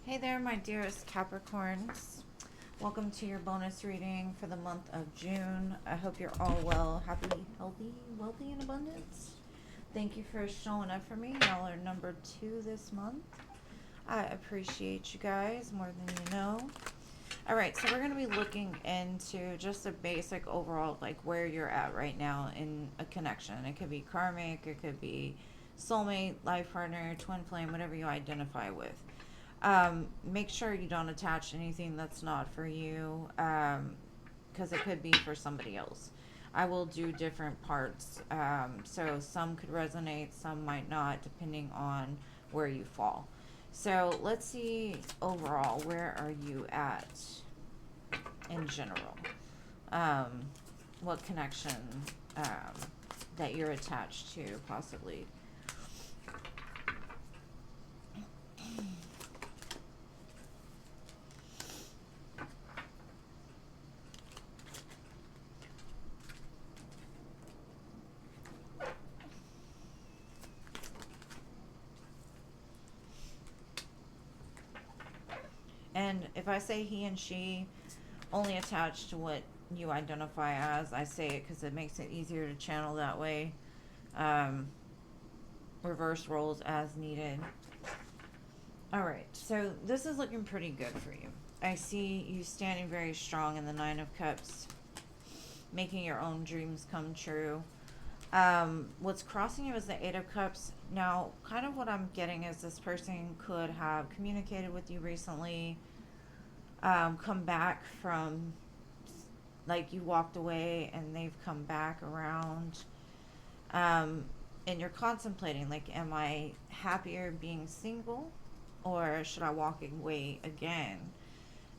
Hey there, my dearest Capricorns. Welcome to your bonus reading for the month of June. I hope you're all well, happy, healthy, wealthy, and abundance. Thank you for showing up for me. Y'all are number 2 this month. I appreciate you guys more than you know. All right, so we're going to be looking into just a basic overall, like where you're at right now in a connection. It could be karmic, it could be soulmate, life partner, twin flame, whatever you identify with. Make sure you don't attach anything that's not for you, because it could be for somebody else. I will do different parts, so some could resonate, some might not, depending on where you fall. So let's see overall, where are you at in general? What connection that you're attached to, possibly. And if I say he and she, only attached to what you identify as, I say it because it makes it easier to channel that way. Um, Reverse roles as needed. Alright, so this is looking pretty good for you. I see you standing very strong in the Nine of Cups, making your own dreams come true. What's crossing you is the Eight of Cups. Now, kind of what I'm getting is this person could have communicated with you recently, come back from, like, you walked away and they've come back around. And you're contemplating, like, am I happier being single or should I walk away again?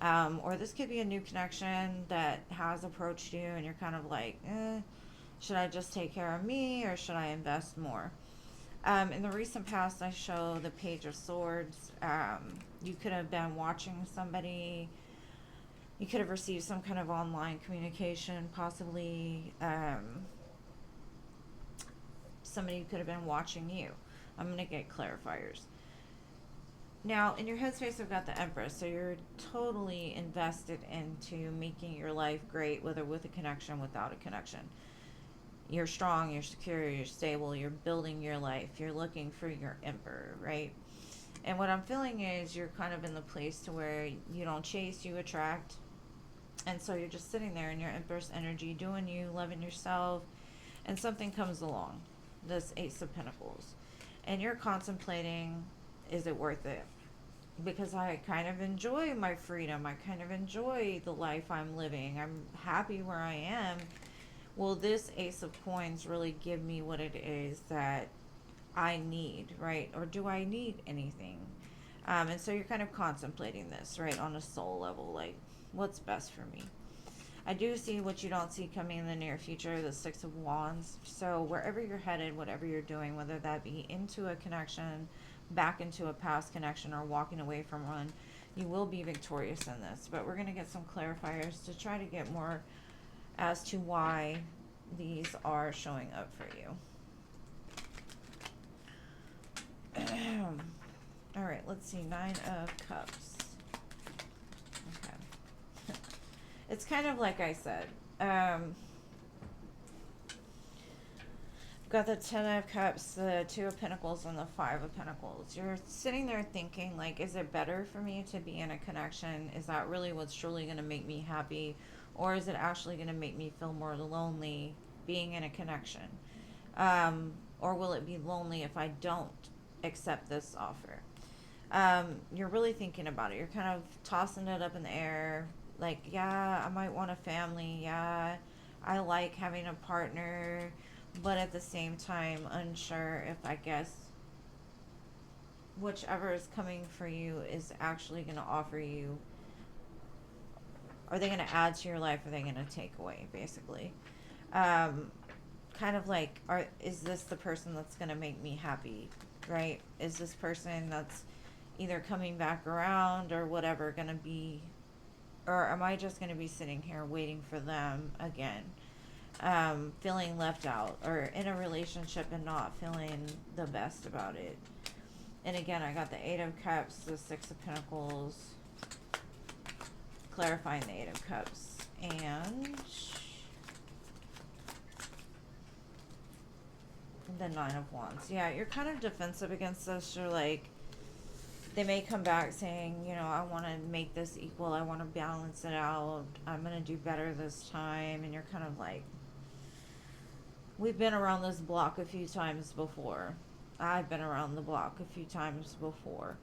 Or this could be a new connection that has approached you and you're kind of like, should I just take care of me or should I invest more? In the recent past, I show the Page of Swords. You could have been watching somebody. You could have received some kind of online communication, possibly. Somebody could have been watching you. I'm going to get clarifiers. Now, in your headspace, I've got the Empress, so you're totally invested into making your life great, whether with a connection, without a connection. You're strong, you're secure, you're stable, you're building your life, you're looking for your Emperor, right? And what I'm feeling is you're kind of in the place to where you don't chase, you attract. And so you're just sitting there in your Empress energy, doing you, loving yourself, and something comes along, this Ace of Pentacles. And you're contemplating, is it worth it? Because I kind of enjoy my freedom. I kind of enjoy the life I'm living. I'm happy where I am. Will this Ace of Coins really give me what it is that I need, right? Or do I need anything? And so you're kind of contemplating this, right, on a soul level, like, what's best for me? I do see what you don't see coming in the near future, the Six of Wands. So wherever you're headed, whatever you're doing, whether that be into a connection, back into a past connection, or walking away from one, you will be victorious in this. But we're going to get some clarifiers to try to get more as to why these are showing up for you. All right, let's see. Nine of Cups. Okay. It's kind of like I said. Got the Ten of Cups, the Two of Pentacles, and the Five of Pentacles. You're sitting there thinking, like, is it better for me to be in a connection? Is that really what's truly going to make me happy? Or is it actually going to make me feel more lonely being in a connection? Or will it be lonely if I don't accept this offer? You're really thinking about it. You're kind of tossing it up in the air. Like, yeah, I might want a family. Yeah, I like having a partner. But at the same time, unsure if, I guess, whichever is coming for you is actually going to offer you. Are they going to add to your life? Or are they going to take away, basically? Kind of like, is this the person that's going to make me happy, right? Is this person that's either coming back around or whatever going to be, or am I just going to be sitting here waiting for them again? Feeling left out, or in a relationship and not feeling the best about it. And again, I got the Eight of Cups, the Six of Pentacles, clarifying the Eight of Cups, and the Nine of Wands. Yeah, you're kind of defensive against this. You're like, they may come back saying, you know, I want to make this equal. I want to balance it out. I'm going to do better this time. And you're kind of like, we've been around this block a few times before. I've been around the block a few times before.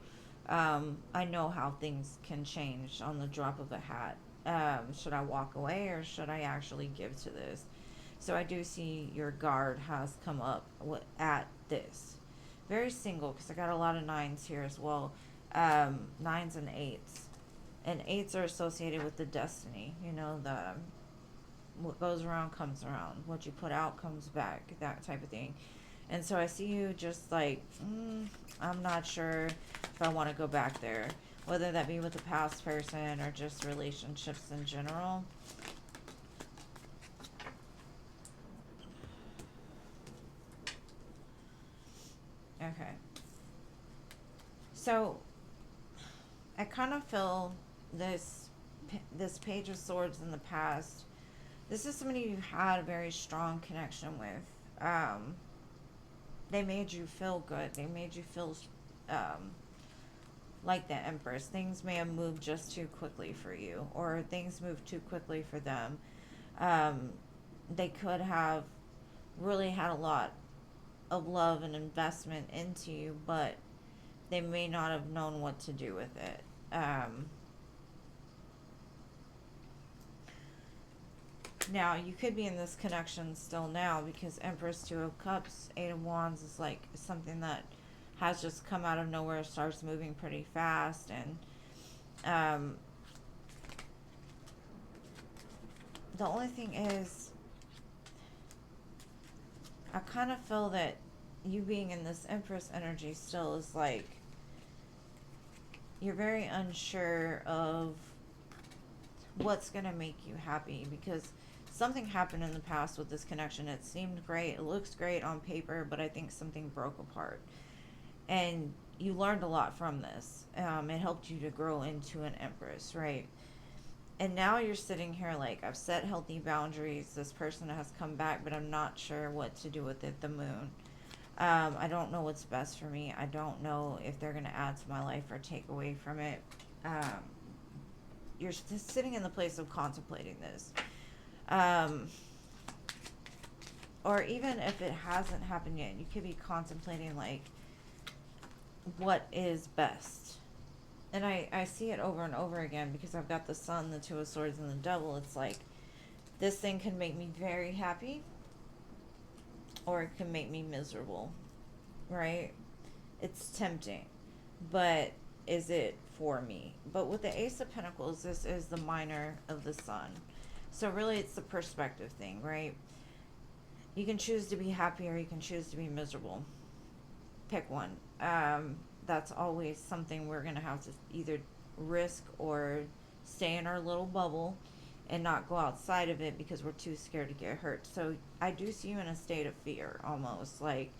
I know how things can change on the drop of a hat. Should I walk away or should I actually give to this? So I do see your guard has come up at this. Very single, because I got a lot of nines here as well. Nines and eights. And eights are associated with the destiny. You know, the what goes around comes around. What you put out comes back. That type of thing. And so I see you just like, I'm not sure if I want to go back there. Whether that be with a past person or just relationships in general. Okay. So I kind of feel this Page of Swords in the past. This is somebody you had a very strong connection with. They made you feel good. They made you feel like the Empress. Things may have moved just too quickly for you, or things moved too quickly for them. They could have really had a lot of love and investment into you, but they may not have known what to do with it. Now, you could be in this connection still now, because Empress, Two of Cups, Eight of Wands is like something that has just come out of nowhere, starts moving pretty fast, and the only thing is, I kind of feel that you being in this Empress energy still is like, you're very unsure of what's going to make you happy, because something happened in the past with this connection. It seemed great. It looks great on paper, but I think something broke apart. And you learned a lot from this. It helped you to grow into an Empress, right? And now you're sitting here like, I've set healthy boundaries. This person has come back, but I'm not sure what to do with it. The Moon. I don't know what's best for me. I don't know if they're going to add to my life or take away from it. You're sitting in the place of contemplating this. Or even if it hasn't happened yet, you could be contemplating like, what is best. And I see it over and over again, because I've got the Sun, the Two of Swords, and the Devil. It's like, this thing can make me very happy, or it can make me miserable, right? It's tempting, but is it for me? But with the Ace of Pentacles, this is the minor of the Sun. So really it's the perspective thing, right? You can choose to be happy or you can choose to be miserable. Pick one. That's always something we're going to have to either risk or stay in our little bubble and not go outside of it because we're too scared to get hurt. So I do see you in a state of fear almost. Like,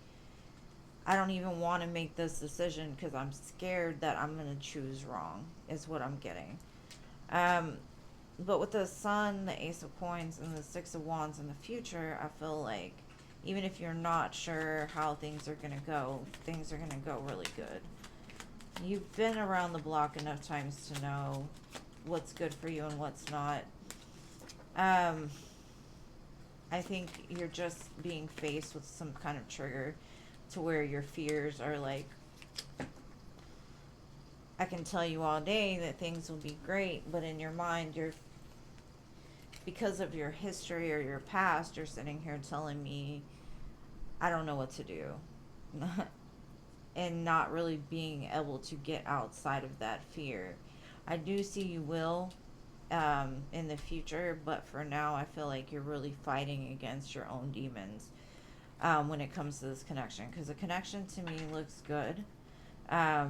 I don't even want to make this decision because I'm scared that I'm going to choose wrong, is what I'm getting. But with the Sun, the Ace of Coins, and the Six of Wands in the future, I feel like even if you're not sure how things are going to go, things are going to go really good. You've been around the block enough times to know what's good for you and what's not. I think you're just being faced with some kind of trigger to where your fears are like, I can tell you all day that things will be great, but in your mind, because of your history or your past, you're sitting here telling me, I don't know what to do. And not really being able to get outside of that fear. I do see you will in the future, but for now, I feel like you're really fighting against your own demons when it comes to this connection. Because the connection to me looks good. I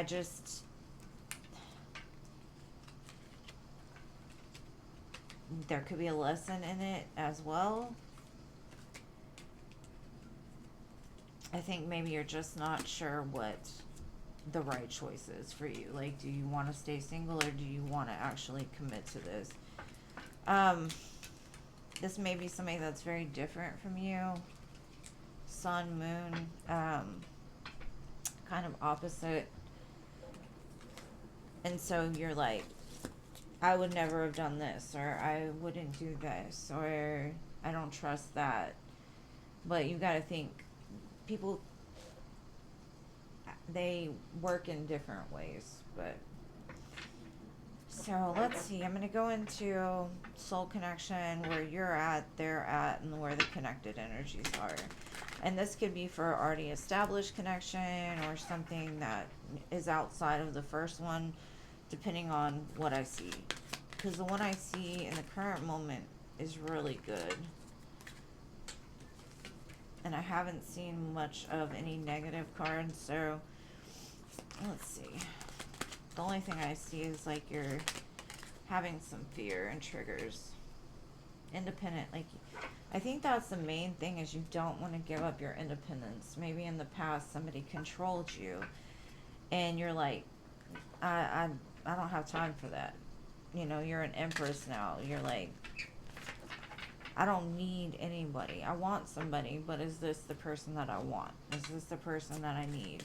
just, there could be a lesson in it as well. I think maybe you're just not sure what the right choice is for you. Like, do you want to stay single or do you want to actually commit to this? Um, this may be somebody that's very different from you. Sun, moon, kind of opposite. And so you're like, I would never have done this, or I wouldn't do this, or I don't trust that. But you got to think, people, they work in different ways. But so let's see. I'm going to go into soul connection, where you're at, they're at, and where the connected energies are. And this could be for already established connection or something that is outside of the first one, depending on what I see. Because the one I see in the current moment is really good. And I haven't seen much of any negative cards, so let's see. The only thing I see is like you're having some fear and triggers. Independent, like, I think that's the main thing, is you don't want to give up your independence. Maybe in the past somebody controlled you and you're like, I don't have time for that. You know, you're an empress now. You're like, I don't need anybody. I want somebody, but is this the person that I want? Is this the person that I need?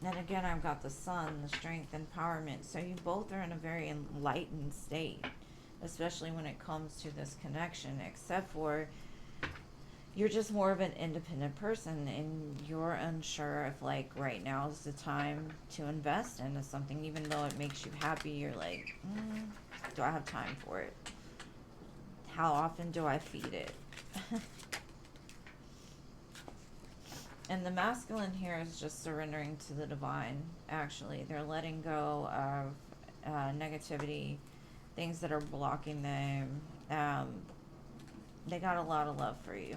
And again, I've got the sun, the strength, empowerment. So you both are in a very enlightened state, especially when it comes to this connection, except for you're just more of an independent person and you're unsure if, like, right now is the time to invest into something. Even though it makes you happy, you're like, do I have time for it? How often do I feed it? And the masculine here is just surrendering to the divine. Actually, they're letting go of negativity, things that are blocking them. They got a lot of love for you,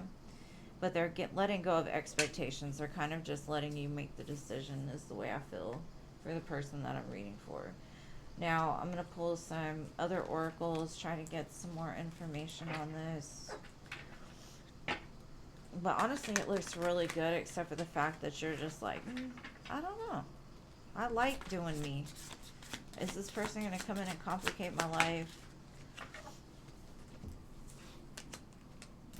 but they're letting go of expectations. They're kind of just letting you make the decision, is the way I feel for the person that I'm reading for. Now, I'm going to pull some other oracles, try to get some more information on this. But honestly, it looks really good, except for the fact that you're just like, I don't know. I like doing me. Is this person going to come in and complicate my life?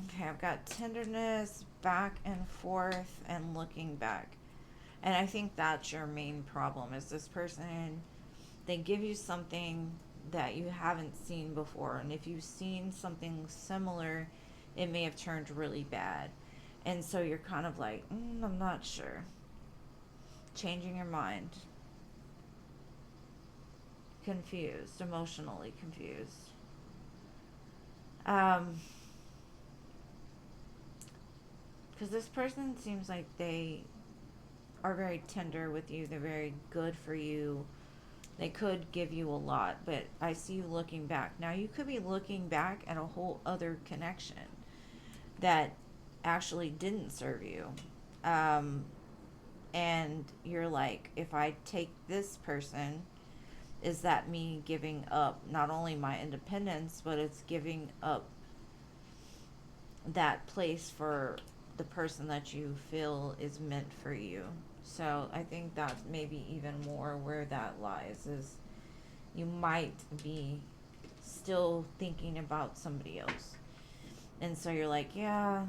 Okay, I've got tenderness, back and forth, and looking back. And I think that's your main problem, is this person, they give you something that you haven't seen before. And if you've seen something similar, it may have turned really bad. And so you're kind of like, I'm not sure. Changing your mind. Confused, emotionally confused. Because this person seems like they are very tender with you. They're very good for you. They could give you a lot, but I see you looking back. Now, you could be looking back at a whole other connection that actually didn't serve you. And you're like, if I take this person, is that me giving up not only my independence, but it's giving up that place for the person that you feel is meant for you. So I think that's maybe even more where that lies, is you might be still thinking about somebody else. And so you're like, yeah,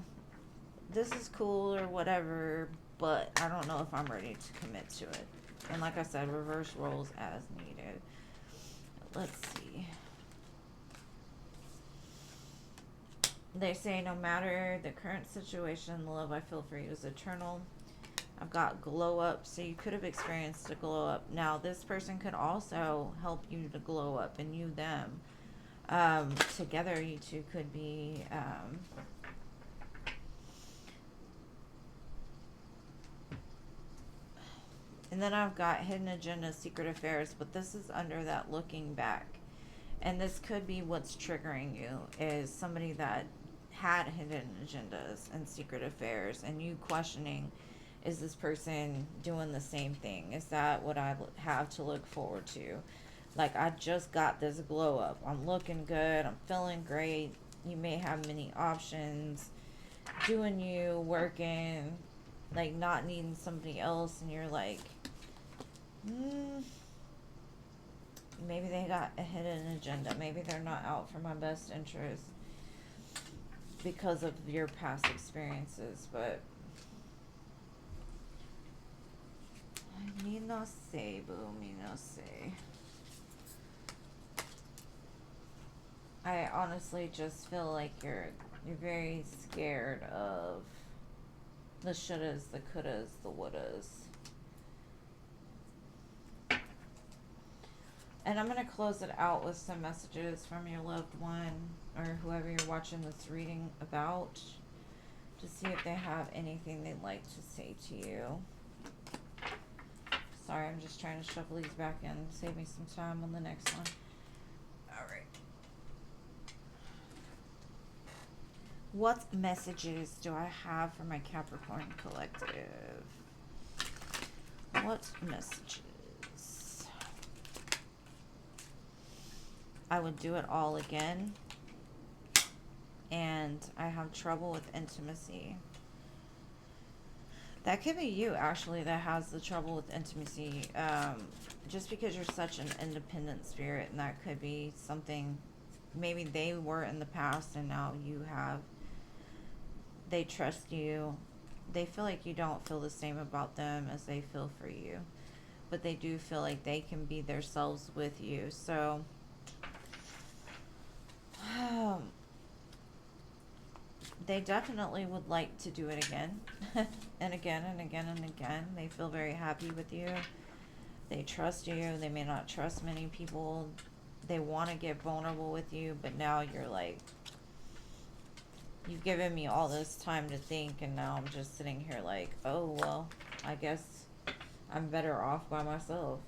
this is cool or whatever, but I don't know if I'm ready to commit to it. And like I said, reverse roles as needed. Let's see. They say, no matter the current situation, the love I feel for you is eternal. I've got glow up, so you could have experienced a glow up. Now, this person could also help you to glow up, and you them. Together, you two could be... and then I've got hidden agenda, secret affairs, but this is under that looking back. And this could be what's triggering you, is somebody that had hidden agendas and secret affairs, and you questioning, is this person doing the same thing? Is that what I have to look forward to? Like, I just got this glow up. I'm looking good. I'm feeling great. You may have many options. doing you, working, like not needing somebody else, and you're like, mm, maybe they got a hidden agenda. Maybe they're not out for my best interest because of your past experiences, but me no sé, boo, me no sé. I honestly just feel like you're very scared of the shouldas, the couldas, the wouldas. And I'm going to close it out with some messages from your loved one or whoever you're watching this reading about to see if they have anything they'd like to say to you. Sorry, I'm just trying to shuffle these back in. Save me some time on the next one. Alright. What messages do I have for my Capricorn collective? What messages? I would do it all again. And I have trouble with intimacy. That could be you, actually, that has the trouble with intimacy. Just because you're such an independent spirit, and that could be something maybe they were in the past and now you have. They trust you. They feel like you don't feel the same about them as they feel for you. But they do feel like they can be themselves with you. So, they definitely would like to do it again. And again and again and again. They feel very happy with you. They trust you. They may not trust many people. They want to get vulnerable with you. But now you're like, you've given me all this time to think, and now I'm just sitting here like, oh, well, I guess I'm better off by myself.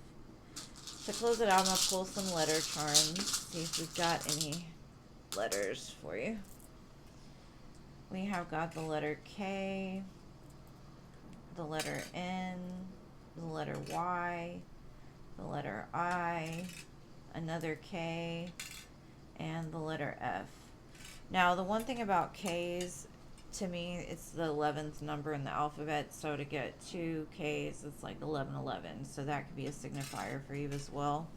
To close it out, I'm going to pull some letter charms, see if we've got any letters for you. We have got the letter K, the letter N, the letter Y, the letter I, another K, and the letter F. Now, the one thing about K's, to me, it's the 11th number in the alphabet. So to get 2 K's, it's like 1111. So that could be a signifier for you as well.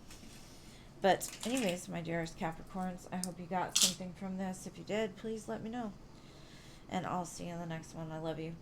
But anyways, my dearest Capricorns, I hope you got something from this. If you did, please let me know. And I'll see you in the next one. I love you.